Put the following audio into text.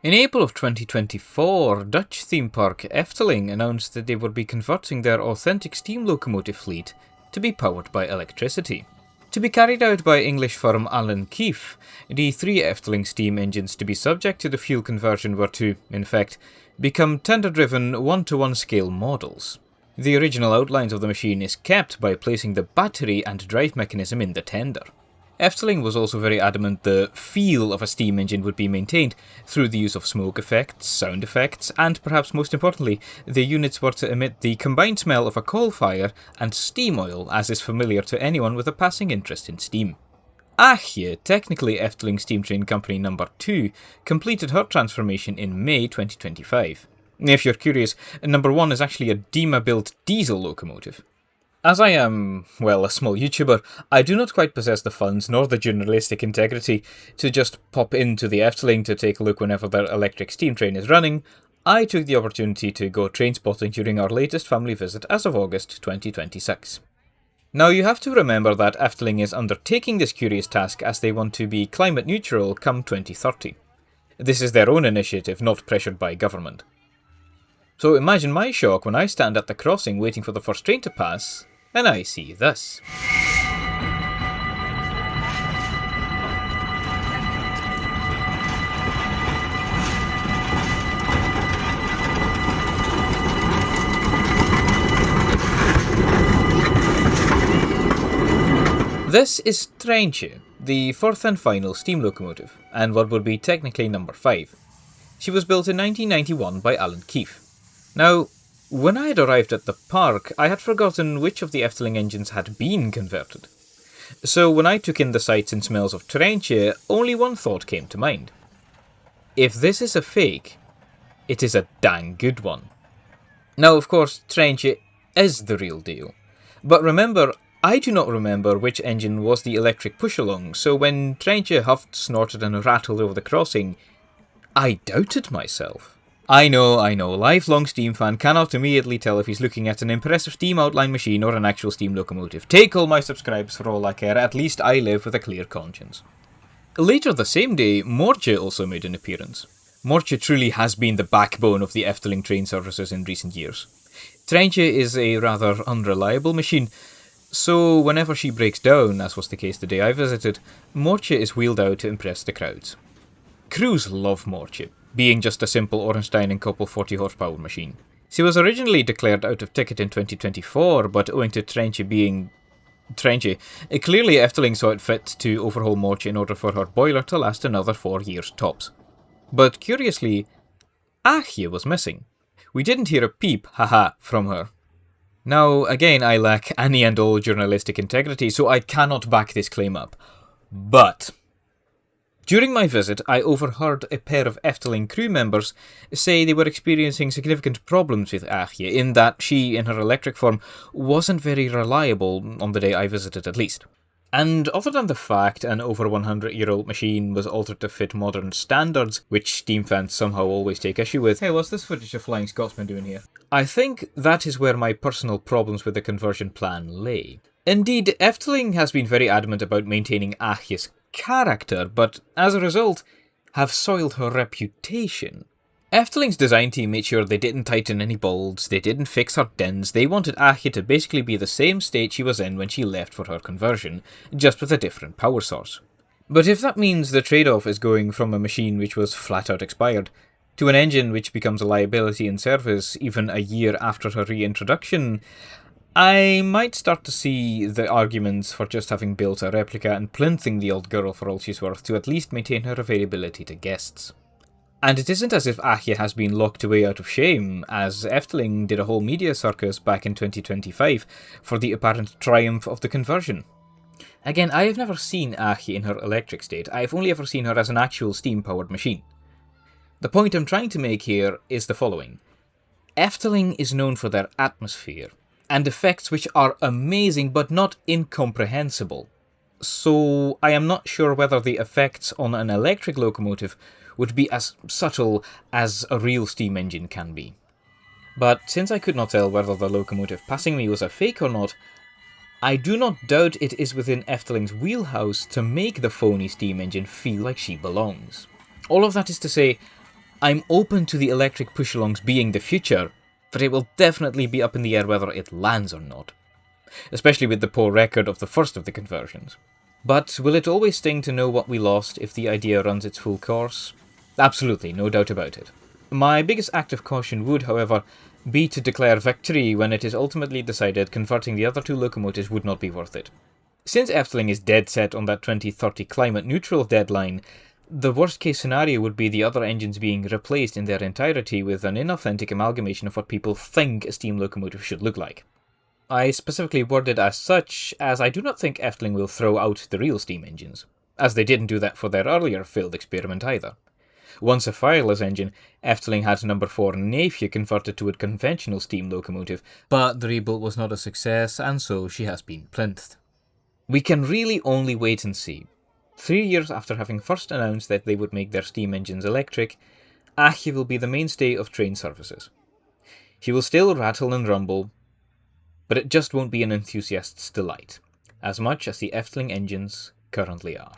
In April of 2024, Dutch theme park Efteling announced that they would be converting their authentic steam locomotive fleet to be powered by electricity. To be carried out by English firm Alan Keef, the 3 Efteling steam engines to be subject to the fuel conversion were to, in fact, become tender-driven 1-to-1 scale models. The original outlines of the machine is kept by placing the battery and drive mechanism in the tender. Efteling was also very adamant the feel of a steam engine would be maintained through the use of smoke effects, sound effects, and perhaps most importantly, the units were to emit the combined smell of a coal fire and steam oil, as is familiar to anyone with a passing interest in steam. Aagje, technically Efteling Steam Train Company number 2, completed her transformation in May 2025. If you're curious, number 1 is actually a Dima-built diesel locomotive. As I am, well, a small YouTuber, I do not quite possess the funds nor the journalistic integrity to just pop into the Efteling to take a look whenever their electric steam train is running. I took the opportunity to go train spotting during our latest family visit as of August 2026. Now you have to remember that Efteling is undertaking this curious task as they want to be climate neutral come 2030. This is their own initiative, not pressured by government. So imagine my shock when I stand at the crossing waiting for the first train to pass, and I see this. This is Aagje, the 4th and final steam locomotive, and what would be technically number 5. She was built in 1991 by Alan Keef. Now, when I had arrived at the park, I had forgotten which of the Efteling engines had been converted. So when I took in the sights and smells of Aagje, only one thought came to mind. If this is a fake, it is a dang good one. Now, of course, Aagje is the real deal. But remember, I do not remember which engine was the electric push-along, so when Aagje huffed, snorted and rattled over the crossing, I doubted myself. I know, lifelong steam fan cannot immediately tell if he's looking at an impressive steam outline machine or an actual steam locomotive. Take all my subscribes for all I care, at least I live with a clear conscience. Later the same day, Aagje also made an appearance. Aagje truly has been the backbone of the Efteling train services in recent years. Aagje is a rather unreliable machine, so whenever she breaks down, as was the case the day I visited, Aagje is wheeled out to impress the crowds. Crews love Aagje, being just a simple Ornstein and Koppel 40 horsepower machine. She was originally declared out of ticket in 2024, but owing to Aagje being Aagje, clearly Efteling saw it fit to overhaul Aagje in order for her boiler to last another 4 years tops. But curiously, Aagje was missing. We didn't hear a peep, haha, from her. Now, again, I lack any and all journalistic integrity, so I cannot back this claim up. But during my visit, I overheard a pair of Efteling crew members say they were experiencing significant problems with Aagje, in that she, in her electric form, wasn't very reliable, on the day I visited at least. And other than the fact an over 100-year-old machine was altered to fit modern standards, which steam fans somehow always take issue with, hey, what's this footage of Flying Scotsman doing here? I think that is where my personal problems with the conversion plan lay. Indeed, Efteling has been very adamant about maintaining Aagje's character, but as a result, have soiled her reputation. Efteling's design team made sure they didn't tighten any bolts, they didn't fix her dents, they wanted Aagje to basically be the same state she was in when she left for her conversion, just with a different power source. But if that means the trade-off is going from a machine which was flat out expired, to an engine which becomes a liability in service even a year after her reintroduction, I might start to see the arguments for just having built a replica and plinthing the old girl for all she's worth to at least maintain her availability to guests. And it isn't as if Aagje has been locked away out of shame, as Efteling did a whole media circus back in 2025 for the apparent triumph of the conversion. Again, I have never seen Aagje in her electric state, I've only ever seen her as an actual steam-powered machine. The point I'm trying to make here is the following. Efteling is known for their atmosphere, and effects which are amazing but not incomprehensible. So I am not sure whether the effects on an electric locomotive would be as subtle as a real steam engine can be. But since I could not tell whether the locomotive passing me was a fake or not, I do not doubt it is within Efteling's wheelhouse to make the phony steam engine feel like she belongs. All of that is to say, I'm open to the electric push-alongs being the future, but it will definitely be up in the air whether it lands or not, especially with the poor record of the first of the conversions. But will it always sting to know what we lost if the idea runs its full course? Absolutely, no doubt about it. My biggest act of caution would, however, be to declare victory when it is ultimately decided converting the other two locomotives would not be worth it. Since Efteling is dead set on that 2030 climate neutral deadline, the worst case scenario would be the other engines being replaced in their entirety with an inauthentic amalgamation of what people think a steam locomotive should look like. I specifically worded as such, as I do not think Efteling will throw out the real steam engines, as they didn't do that for their earlier failed experiment either. Once a fireless engine, Efteling had number 4 Aagje converted to a conventional steam locomotive, but the rebuild was not a success, and so she has been plinth. We can really only wait and see. 3 years after having first announced that they would make their steam engines electric, Aagje will be the mainstay of train services. He will still rattle and rumble, but it just won't be an enthusiast's delight, as much as the Efteling engines currently are.